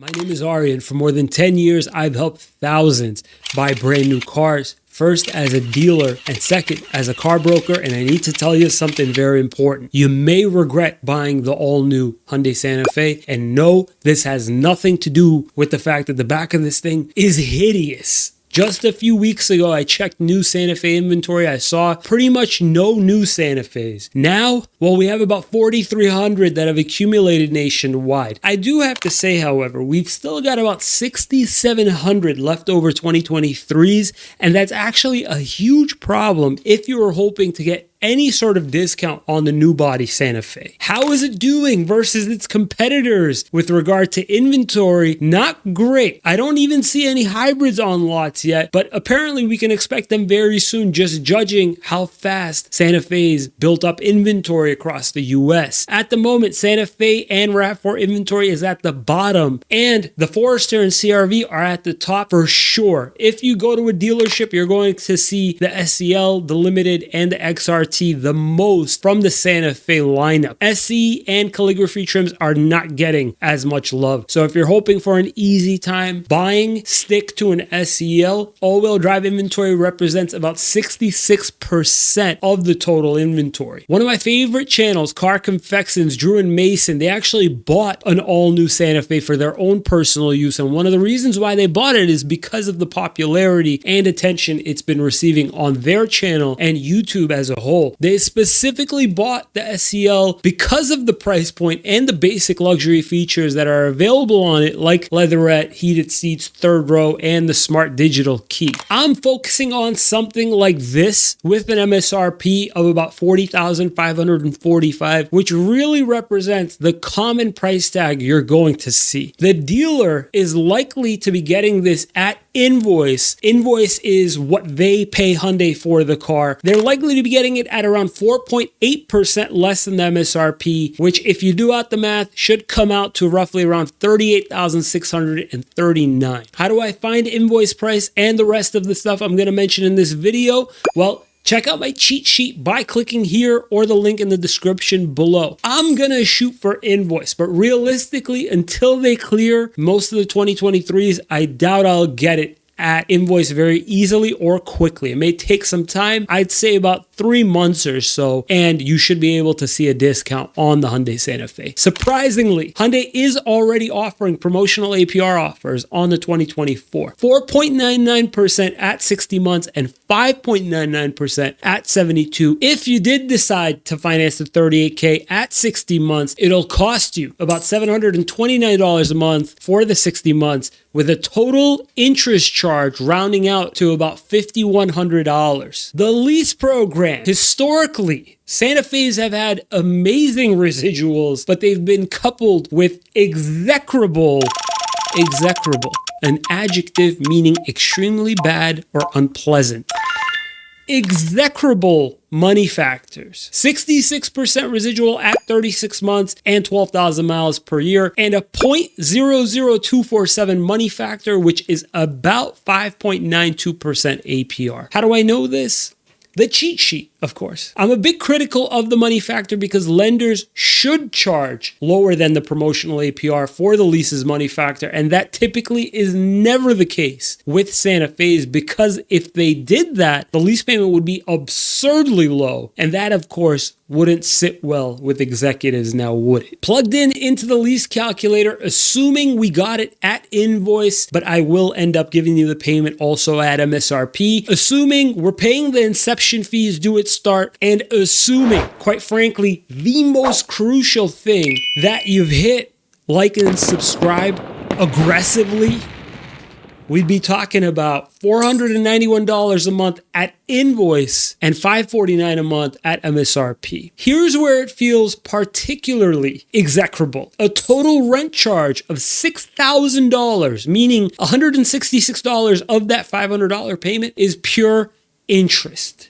My name is Ari, and for more than 10 years, I've helped thousands buy brand new cars. First as a dealer, and second as a car broker, and I need to tell you something very important. You may regret buying the all-new Hyundai Santa Fe, and no, this has nothing to do with the fact that the back of this thing is hideous. Just a few weeks ago, I checked new Santa Fe inventory. I saw pretty much no new Santa Fe's. Now, well, we have about 4,300 that have accumulated nationwide. I do have to say, however, we've still got about 6,700 leftover 2023s, and that's actually a huge problem if you are hoping to get any sort of discount on the new body Santa Fe. How is it doing versus its competitors with regard to inventory? Not great. I don't even see any hybrids on lots yet, but apparently we can expect them very soon, just judging how fast Santa Fe's built up inventory across the US. At the moment, Santa Fe and RAV4 inventory is at the bottom, and the Forester and CRV are at the top for sure. If you go to a dealership, you're going to see the SEL, the Limited, and the XRT the most from the Santa Fe lineup. SE and calligraphy trims are not getting as much love. So if you're hoping for an easy time buying, stick to an SEL. All-wheel drive inventory represents about 66% of the total inventory. One of my favorite channels, Car Confections, Drew and Mason, they actually bought an all-new Santa Fe for their own personal use. And one of the reasons why they bought it is because of the popularity and attention it's been receiving on their channel and YouTube as a whole. They specifically bought the SEL because of the price point and the basic luxury features that are available on it, like leatherette, heated seats, third row, and the smart digital key. I'm focusing on something like this with an MSRP of about $40,545, which really represents the common price tag you're going to see. The dealer is likely to be getting this at invoice. Invoice is what they pay Hyundai for the car. They're likely to be getting it at around 4.8% less than the MSRP, which if you do out the math should come out to roughly around $38,639. How do I find invoice price and the rest of the stuff I'm going to mention in this video? Well, check out my cheat sheet by clicking here or the link in the description below. I'm gonna shoot for invoice, but realistically, until they clear most of the 2023s, I doubt I'll get it at invoice very easily or quickly. It may take some time. I'd say about 3 months or so, and you should be able to see a discount on the Hyundai Santa Fe. Surprisingly, Hyundai is already offering promotional APR offers on the 2024. 4.99% at 60 months and 5.99% at 72. If you did decide to finance the 38K at 60 months, it'll cost you about $729 a month for the 60 months, with a total interest charge rounding out to about $5,100. The lease program. Historically, Santa Fe's have had amazing residuals, but they've been coupled with execrable, an adjective meaning extremely bad or unpleasant. Execrable money factors. 66% residual at 36 months and 12,000 miles per year, and a 0.00247 money factor, which is about 5.92% APR. How do I know this? The cheat sheet, of course. I'm a bit critical of the money factor because lenders should charge lower than the promotional APR for the lease's money factor, and that typically is never the case with Santa Fe's, because if they did that, the lease payment would be absurdly low, and that, of course, wouldn't sit well with executives, now would it? Plugged in into the lease calculator, assuming we got it at invoice, but I will end up giving you the payment also at MSRP, assuming we're paying the inception fees due at start, and assuming, quite frankly, the most crucial thing, that you've hit like and subscribe aggressively, we'd be talking about $491 a month at invoice and $549 a month at MSRP. Here's where it feels particularly execrable. A total rent charge of $6,000, meaning $166 of that $500 payment is pure interest.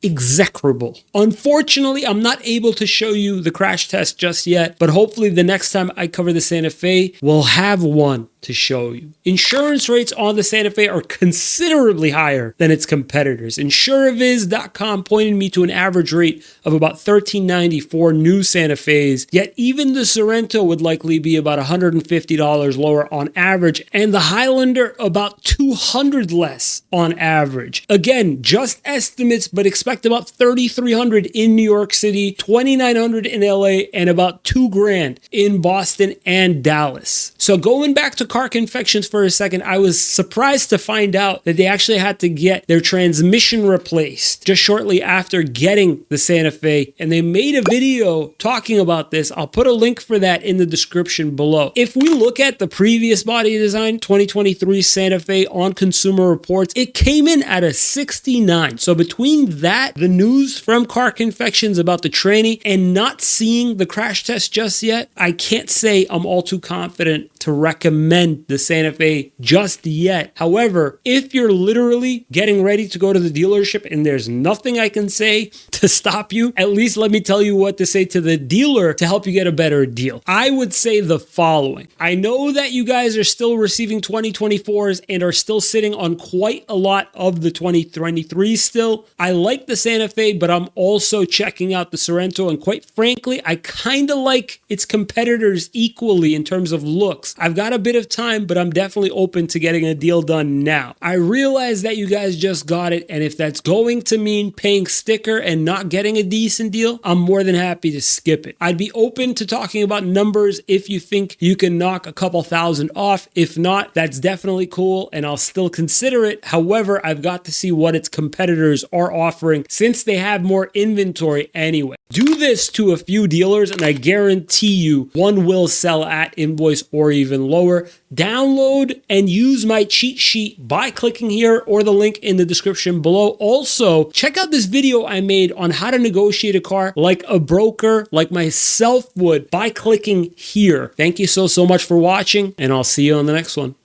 Execrable. Unfortunately, I'm not able to show you the crash test just yet, but hopefully the next time I cover the Santa Fe, we'll have one to show you. Insurance rates on the Santa Fe are considerably higher than its competitors. Insuraviz.com pointed me to an average rate of about $13.90 for new Santa Fe's, yet even the Sorento would likely be about $150 lower on average, and the Highlander about $200 less on average. Again, just estimates, but expect about $3,300 in New York City, $2,900 in LA, and about $2,000 in Boston and Dallas. So going back to Car Confections for a second, I was surprised to find out that they actually had to get their transmission replaced just shortly after getting the Santa Fe, and they made a video talking about this. I'll put a link for that in the description below. If we look at the previous body design, 2023 Santa Fe on Consumer Reports, it came in at a 69. So between that, the news from Car Confections about the training, and not seeing the crash test just yet, I can't say I'm all too confident to recommend the Santa Fe just yet. However, if you're literally getting ready to go to the dealership and there's nothing I can say to stop you, at least let me tell you what to say to the dealer to help you get a better deal. I would say the following. I know that you guys are still receiving 2024s and are still sitting on quite a lot of the 2023 still. I like the Santa Fe, but I'm also checking out the Sorento, and quite frankly, I kind of like its competitors equally in terms of looks. I've got a bit of time, but I'm definitely open to getting a deal done now. I realize that you guys just got it, and if that's going to mean paying sticker and not getting a decent deal, I'm more than happy to skip it. I'd be open to talking about numbers if you think you can knock a couple thousand off. If not, that's definitely cool, and I'll still consider it. However, I've got to see what its competitors are offering since they have more inventory anyway. Do this to a few dealers, and I guarantee you one will sell at invoice or even lower. Download and use my cheat sheet by clicking here or the link in the description below. Also, check out this video I made on how to negotiate a car like a broker like myself would by clicking here. Thank you so much for watching, and I'll see you on the next one.